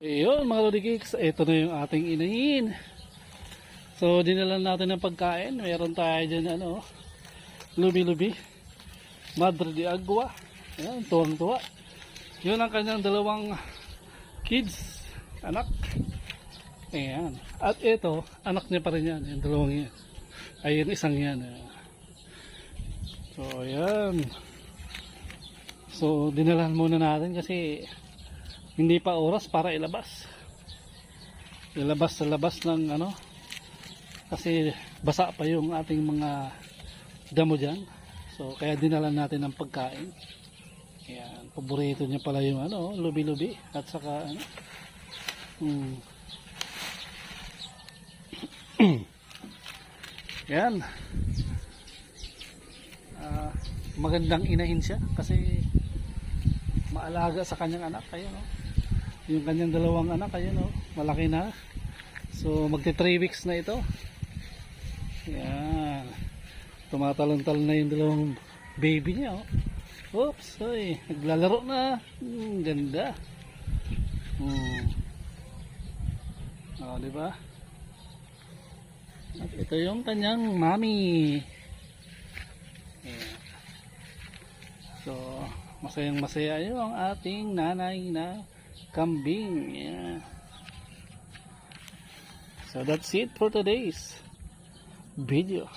Ayun mga Lodi Geeks, ito na yung ating inahin. So dinala natin ng pagkain. Meron tayo dyan lubi-lubi, Madre de Agua. Ayan, tuwang-tuwa. Yun ang kanyang dalawang kids, anak. Ayan. At ito, anak niya pa rin yan, yung dalawang yan. Ayun, isang yan. So ayan. So dinalahan muna natin kasi hindi pa oras para ilabas sa labas ng kasi basa pa yung ating mga damo dyan. So kaya dinala natin ng pagkain. Ayan, paborito niya pala yung lubi-lubi at saka yan. Magandang inahin siya kasi maalaga sa kanyang anak. Ayun, yung kanyang dalawang anak, ayun, malaki na. So magti 3 weeks na ito. Yan, tumatalon-talon na yung dalawang baby niya. Oops, ay, naglalaro na. Ganda. Diba? At ito yung kanyang mommy. Ayan. So masayang masaya yung ating nanay na kambing. Yeah. So that's it for today's video.